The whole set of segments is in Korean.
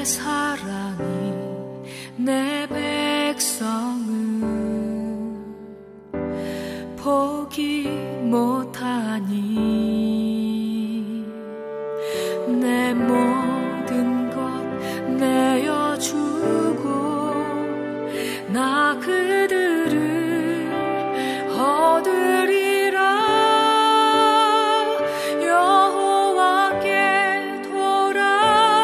사랑이 내 백성을 포기 못하니 내 모든 것 내어주고 나 그들을 얻으리라. 여호와께 돌아가자.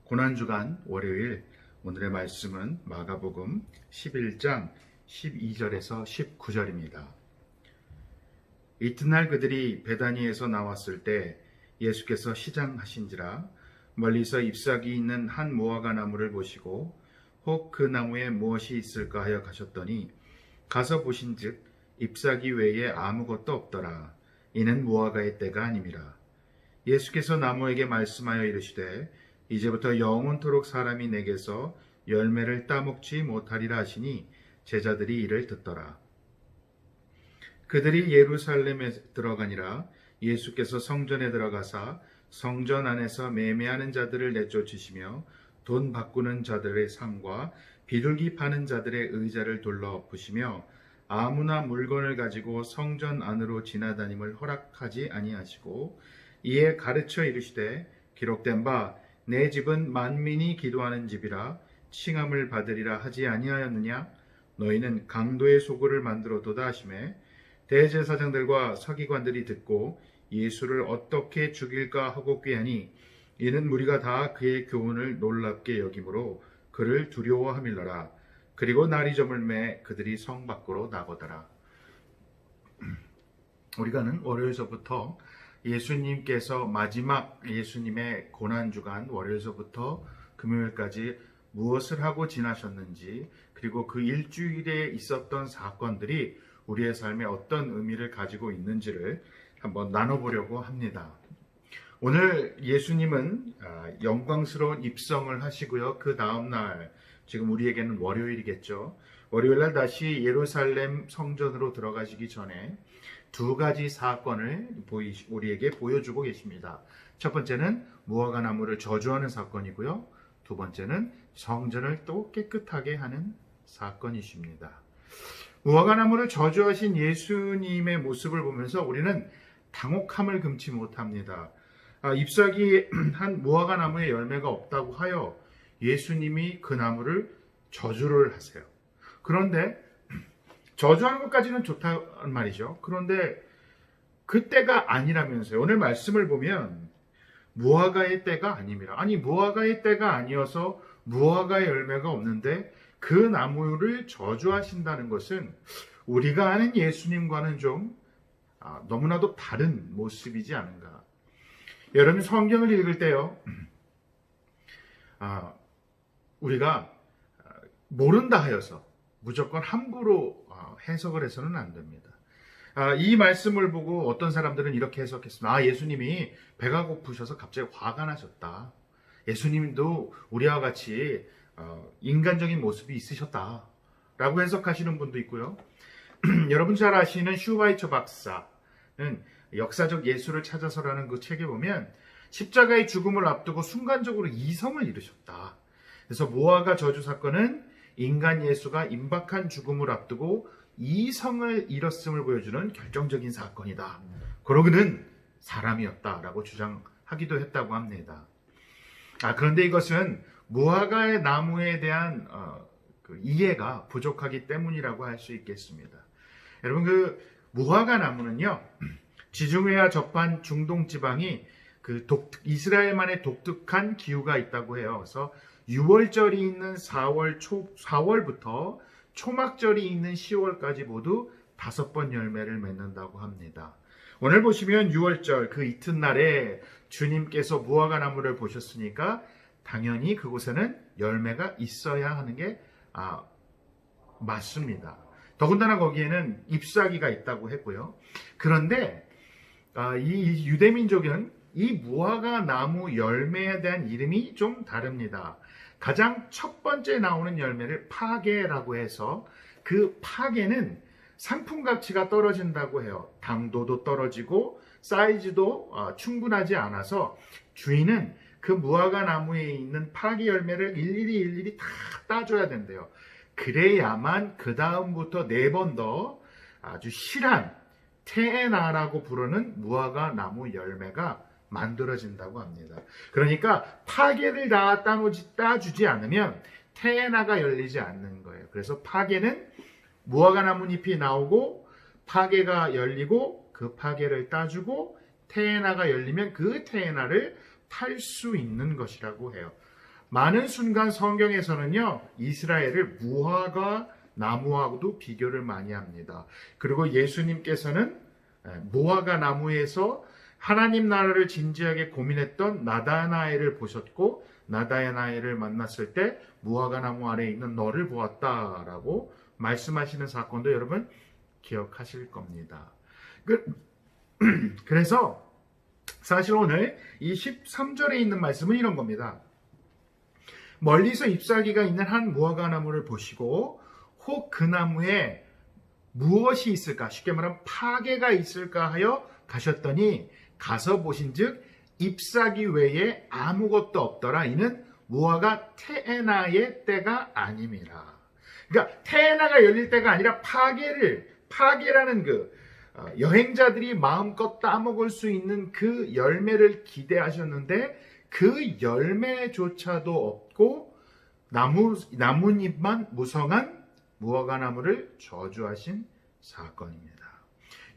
고난주간 월요일 오늘의 말씀은 마가복음 11장 12절에서 19절입니다. 이튿날 그들이 베다니에서 나왔을 때 예수께서 시장하신지라 멀리서 잎사귀 있는 한 무화과 나무를 보시고 혹 그 나무에 무엇이 있을까 하여 가셨더니 가서 보신즉 잎사귀 외에 아무것도 없더라. 이는 무화과의 때가 아님이라. 예수께서 나무에게 말씀하여 이르시되 이제부터 영원토록 사람이 내게서 열매를 따먹지 못하리라 하시니 제자들이 이를 듣더라. 그들이 예루살렘에 들어가니라. 예수께서 성전에 들어가사 성전 안에서 매매하는 자들을 내쫓으시며 돈 바꾸는 자들의 상과 비둘기 파는 자들의 의자를 둘러 엎으시며 아무나 물건을 가지고 성전 안으로 지나다님을 허락하지 아니하시고 이에 가르쳐 이르시되 기록된 바 내 집은 만민이 기도하는 집이라 칭함을 받으리라 하지 아니하였느냐. 너희는 강도의 소굴을 만들어도다 하시매 대제사장들과 서기관들이 듣고 예수를 어떻게 죽일까 하고 꾀하니 이는 무리가 다 그의 교훈을 놀랍게 여김으로 그를 두려워함일러라. 그리고 날이 저물매 그들이 성 밖으로 나가더라. 우리가는 월요일서부터 예수님께서 마지막 예수님의 고난주간 월요일서부터 금요일까지 무엇을 하고 지나셨는지, 그리고 그 일주일에 있었던 사건들이 우리의 삶에 어떤 의미를 가지고 있는지를 한번 나눠보려고 합니다. 오늘 예수님은 영광스러운 입성을 하시고요. 그 다음날, 지금 우리에게는 월요일이겠죠. 월요일날 다시 예루살렘 성전으로 들어가시기 전에 두 가지 사건을 우리에게 보여주고 계십니다. 첫 번째는 무화과 나무를 저주하는 사건이고요. 두 번째는 성전을 또 깨끗하게 하는 사건이십니다. 무화과 나무를 저주하신 예수님의 모습을 보면서 우리는 당혹함을 금치 못합니다. 잎사귀 한 무화과 나무에 열매가 없다고 하여 예수님이 그 나무를 저주를 하세요. 그런데 저주하는 것까지는 좋다는 말이죠. 그런데 그 때가 아니라면서요. 오늘 말씀을 보면 무화과의 때가 아님이라. 아니, 무화과의 때가 아니어서 무화과의 열매가 없는데 그 나무를 저주하신다는 것은 우리가 아는 예수님과는 좀 너무나도 다른 모습이지 않은가. 여러분, 성경을 읽을 때요, 우리가 모른다 하여서 무조건 함부로 해석을 해서는 안 됩니다. 이 말씀을 보고 어떤 사람들은 이렇게 해석했습니다. 예수님이 배가 고프셔서 갑자기 화가 나셨다. 예수님도 우리와 같이 인간적인 모습이 있으셨다 라고 해석하시는 분도 있고요. 여러분 잘 아시는 슈바이처 박사는 역사적 예수를 찾아서라는 그 책에 보면 십자가의 죽음을 앞두고 순간적으로 이성을 잃으셨다. 그래서 무화과 저주 사건은 인간 예수가 임박한 죽음을 앞두고 이성을 잃었음을 보여주는 결정적인 사건이다. 그러고는 사람이었다라고 주장하기도 했다고 합니다. 그런데 이것은 무화과의 나무에 대한 그 이해가 부족하기 때문이라고 할 수 있겠습니다. 여러분, 그 무화과 나무는요, 지중해와 접한 중동 지방이 이스라엘만의 독특한 기후가 있다고 해요. 그래서 유월절이 있는 4월부터 초막절이 있는 10월까지 모두 5번 열매를 맺는다고 합니다. 오늘 보시면 6월절 그 이튿날에 주님께서 무화과 나무를 보셨으니까 당연히 그곳에는 열매가 있어야 하는 게 맞습니다. 더군다나 거기에는 잎사귀가 있다고 했고요. 그런데 이 유대민족은 이 무화과 나무 열매에 대한 이름이 좀 다릅니다. 가장 첫 번째 나오는 열매를 파게라고 해서 그 파게는 상품 가치가 떨어진다고 해요. 당도도 떨어지고 사이즈도 충분하지 않아서 주인은 그 무화과 나무에 있는 파게 열매를 일일이 다 따줘야 된대요. 그래야만 그 다음부터 4번 더 아주 실한 테에나라고 부르는 무화과 나무 열매가 만들어진다고 합니다. 그러니까 파게를 다 따주지 않으면 테에나가 열리지 않는 거예요. 그래서 파게는 무화과 나뭇잎이 나오고 파게가 열리고 그 파게를 따주고 테에나가 열리면 그 테에나를 탈 수 있는 것이라고 해요. 많은 순간 성경에서는요, 이스라엘을 무화과 나무하고도 비교를 많이 합니다. 그리고 예수님께서는 무화과 나무에서 하나님 나라를 진지하게 고민했던 나다나엘을 보셨고, 나다나엘을 만났을 때 무화과 나무 아래에 있는 너를 보았다라고 말씀하시는 사건도 여러분 기억하실 겁니다. 그래서 사실 오늘 이 13절에 있는 말씀은 이런 겁니다. 멀리서 잎사귀가 있는 한 무화과 나무를 보시고 혹 그 나무에 무엇이 있을까, 쉽게 말하면 파괴가 있을까 하여 가셨더니 가서 보신즉 잎사귀 외에 아무것도 없더라. 이는 무화과 테에나의 때가 아님이라. 그러니까 테에나가 열릴 때가 아니라 파괴라는 여행자들이 마음껏 따먹을 수 있는 그 열매를 기대하셨는데 그 열매조차도 없고 나뭇잎만 무성한 무화과 나무를 저주하신 사건입니다.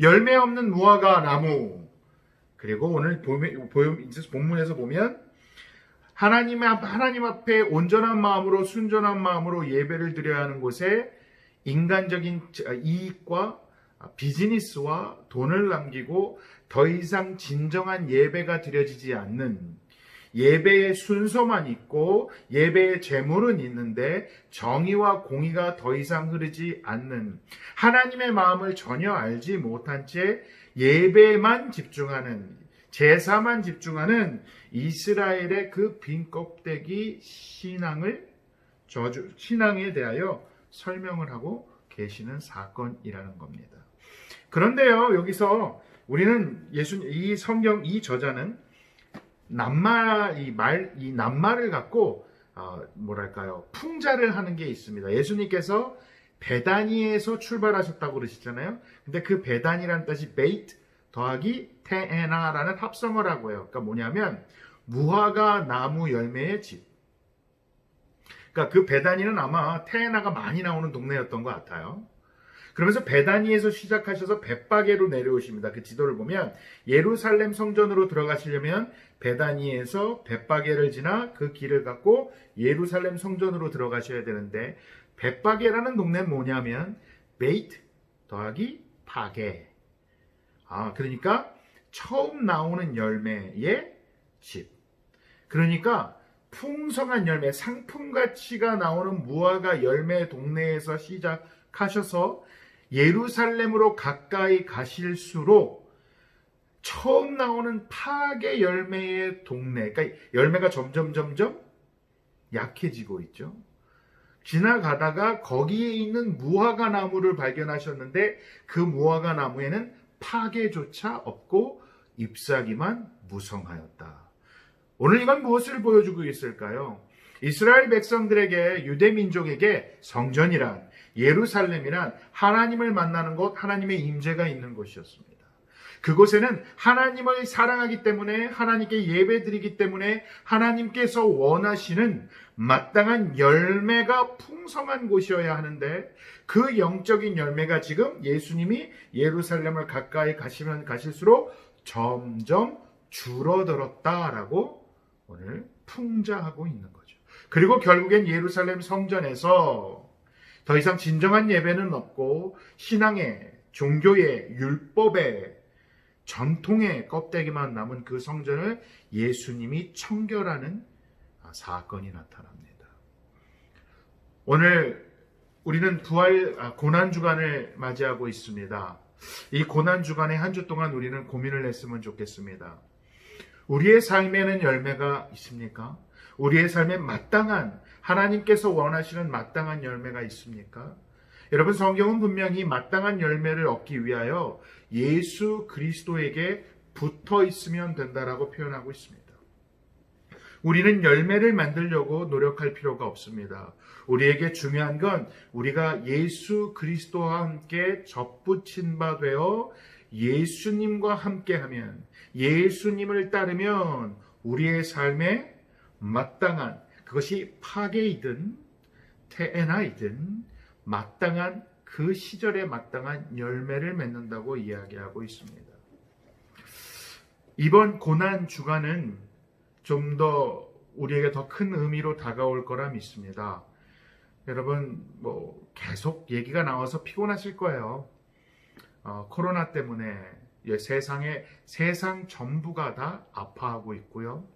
열매 없는 무화과 나무. 그리고 오늘 본문에서 보면 하나님 앞에 온전한 마음으로 순전한 마음으로 예배를 드려야 하는 곳에 인간적인 이익과 비즈니스와 돈을 남기고 더 이상 진정한 예배가 드려지지 않는, 예배의 순서만 있고 예배의 제물은 있는데 정의와 공의가 더 이상 흐르지 않는, 하나님의 마음을 전혀 알지 못한 채 예배만 집중하는, 제사만 집중하는 이스라엘의 그 빈 껍데기 신앙에 대하여 설명을 하고 계시는 사건이라는 겁니다. 그런데요, 여기서 우리는 이 성경 이 저자는 이 낱말을 갖고 풍자를 하는 게 있습니다. 예수님께서 베다니에서 출발하셨다고 그러시잖아요. 근데 그 베다니라는 뜻이 베이트 더하기 테에나라는 합성어라고 해요. 그러니까 뭐냐면 무화과 나무 열매의 집. 그러니까 그 베다니는 아마 테에나가 많이 나오는 동네였던 것 같아요. 그러면서 베다니에서 시작하셔서 벳바게로 내려오십니다. 그 지도를 보면 예루살렘 성전으로 들어가시려면 베다니에서 벳바게를 지나 그 길을 갖고 예루살렘 성전으로 들어가셔야 되는데, 벳바게라는 동네는 뭐냐면 베이트 더하기 파게. 그러니까 처음 나오는 열매의 집. 그러니까 풍성한 열매, 상품 가치가 나오는 무화과 열매 동네에서 시작하셔서 예루살렘으로 가까이 가실수록 처음 나오는 파괴 열매의 동네, 그러니까 열매가 점점 약해지고 있죠. 지나가다가 거기에 있는 무화과 나무를 발견하셨는데 그 무화과 나무에는 파괴조차 없고 잎사귀만 무성하였다. 오늘 이건 무엇을 보여주고 있을까요? 이스라엘 백성들에게, 유대 민족에게 성전이란, 예루살렘이란 하나님을 만나는 곳, 하나님의 임재가 있는 곳이었습니다. 그곳에는 하나님을 사랑하기 때문에, 하나님께 예배드리기 때문에 하나님께서 원하시는 마땅한 열매가 풍성한 곳이어야 하는데, 그 영적인 열매가 지금 예수님이 예루살렘을 가까이 가시면 가실수록 점점 줄어들었다라고 오늘 풍자하고 있는 거죠. 그리고 결국엔 예루살렘 성전에서 더 이상 진정한 예배는 없고 신앙의, 종교의, 율법의, 전통의 껍데기만 남은 그 성전을 예수님이 청결하는 사건이 나타납니다. 오늘 우리는 부활 고난주간을 맞이하고 있습니다. 이 고난주간에 한 주 동안 우리는 고민을 했으면 좋겠습니다. 우리의 삶에는 열매가 있습니까? 우리의 삶에 마땅한, 하나님께서 원하시는 마땅한 열매가 있습니까? 여러분, 성경은 분명히 마땅한 열매를 얻기 위하여 예수 그리스도에게 붙어 있으면 된다라고 표현하고 있습니다. 우리는 열매를 만들려고 노력할 필요가 없습니다. 우리에게 중요한 건 우리가 예수 그리스도와 함께 접붙인 바 되어 예수님과 함께하면, 예수님을 따르면 우리의 삶에 마땅한, 그것이 파괴이든 테에나이든 마땅한, 그 시절에 마땅한 열매를 맺는다고 이야기하고 있습니다. 이번 고난 주간은 좀 더 우리에게 더 큰 의미로 다가올 거라 믿습니다. 여러분, 계속 얘기가 나와서 피곤하실 거예요. 코로나 때문에 세상 전부가 다 아파하고 있고요.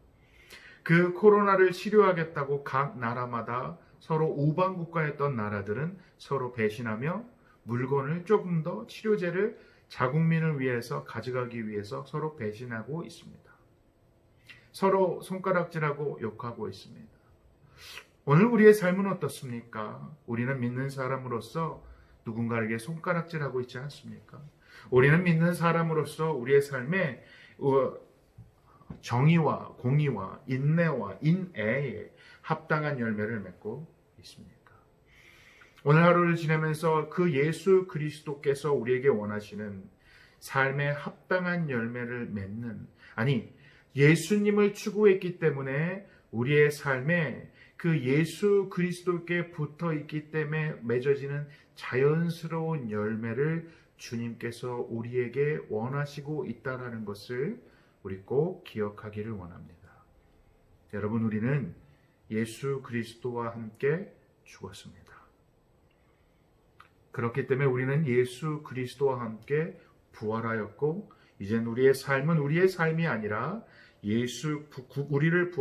그 코로나를 치료하겠다고 각 나라마다 서로 우방국가였던 나라들은 서로 배신하며 물건을 조금 더 치료제를 자국민을 위해서 가져가기 위해서 서로 배신하고 있습니다. 서로 손가락질하고 욕하고 있습니다. 오늘 우리의 삶은 어떻습니까? 우리는 믿는 사람으로서 누군가에게 손가락질하고 있지 않습니까? 우리는 믿는 사람으로서 우리의 삶에 정의와 공의와 인내와 인애에 합당한 열매를 맺고 있습니까? 오늘 하루를 지내면서 그 예수 그리스도께서 우리에게 원하시는 삶에 합당한 열매를 맺는, 예수님을 추구했기 때문에 우리의 삶에 그 예수 그리스도께 붙어 있기 때문에 맺어지는 자연스러운 열매를 주님께서 우리에게 원하시고 있다는 것을 우리 꼭 기억하기를 원합니다. 여러분, 우리는 예수 그리스도와 함께 죽었습니다. 그렇기 때문에 우리는 예수 그리스도와 함께 부활하였고, 이젠 우리의 삶은 우리의 삶이 아니라 우리를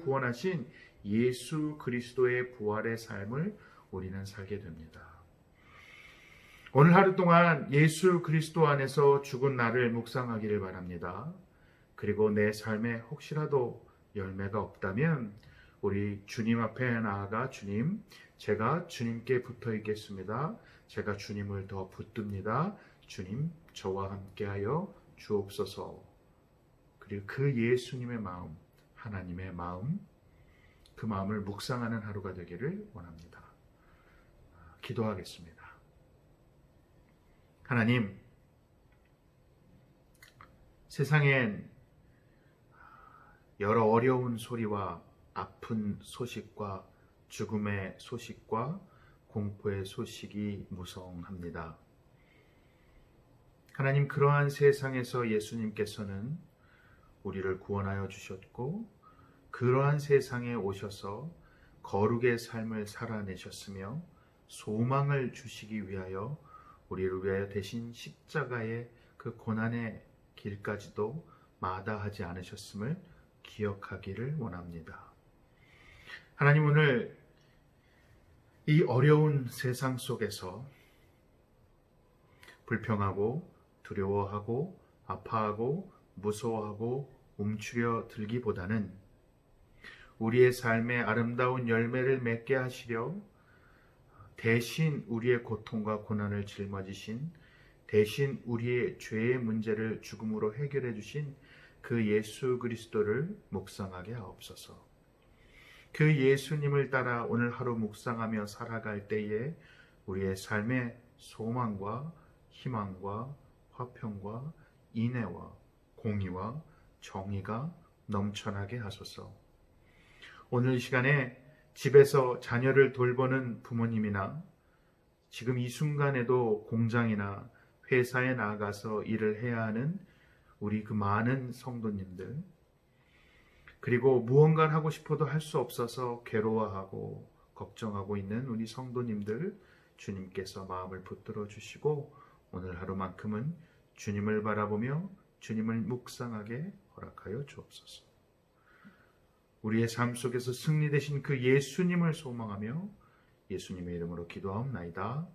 구원하신 예수 그리스도의 부활의 삶을 우리는 살게 됩니다. 오늘 하루 동안 예수 그리스도 안에서 죽은 나를 묵상하기를 바랍니다. 그리고 내 삶에 혹시라도 열매가 없다면 우리 주님 앞에 나아가, 주님, 제가 주님께 붙어 있겠습니다. 제가 주님을 더 붙듭니다. 주님, 저와 함께하여 주옵소서. 그리고 그 예수님의 마음, 하나님의 마음, 그 마음을 묵상하는 하루가 되기를 원합니다. 기도하겠습니다. 하나님, 세상엔 여러 어려운 소리와 아픈 소식과 죽음의 소식과 공포의 소식이 무성합니다. 하나님, 그러한 세상에서 예수님께서는 우리를 구원하여 주셨고, 그러한 세상에 오셔서 거룩의 삶을 살아내셨으며 소망을 주시기 위하여 우리를 위하여 대신 십자가의 그 고난의 길까지도 마다하지 않으셨음을 기억하기를 원합니다. 하나님, 오늘 이 어려운 세상 속에서 불평하고 두려워하고 아파하고 무서워하고 움츠려 들기보다는 우리의 삶에 아름다운 열매를 맺게 하시려 대신 우리의 고통과 고난을 짊어지신, 대신 우리의 죄의 문제를 죽음으로 해결해 주신 그 예수 그리스도를 묵상하게 하옵소서. 그 예수님을 따라 오늘 하루 묵상하며 살아갈 때에 우리의 삶에 소망과 희망과 화평과 인애와 공의와 정의가 넘쳐나게 하소서. 오늘 이 시간에 집에서 자녀를 돌보는 부모님이나 지금 이 순간에도 공장이나 회사에 나가서 일을 해야 하는 우리 그 많은 성도님들, 그리고 무언가를 하고 싶어도 할 수 없어서 괴로워하고 걱정하고 있는 우리 성도님들, 주님께서 마음을 붙들어 주시고 오늘 하루만큼은 주님을 바라보며 주님을 묵상하게 허락하여 주옵소서. 우리의 삶 속에서 승리되신 그 예수님을 소망하며 예수님의 이름으로 기도하옵나이다.